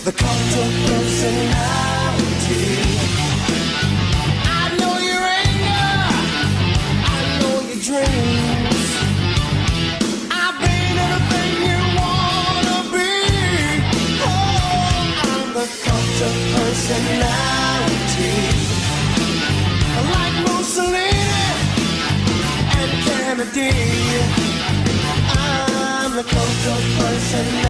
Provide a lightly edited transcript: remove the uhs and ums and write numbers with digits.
the cult of personality. I know your anger, I know your dreams. I've been anything you wanna be. Oh, I'm the cult of personality. Like Mussolini and Kennedy, I'm the cult of personality.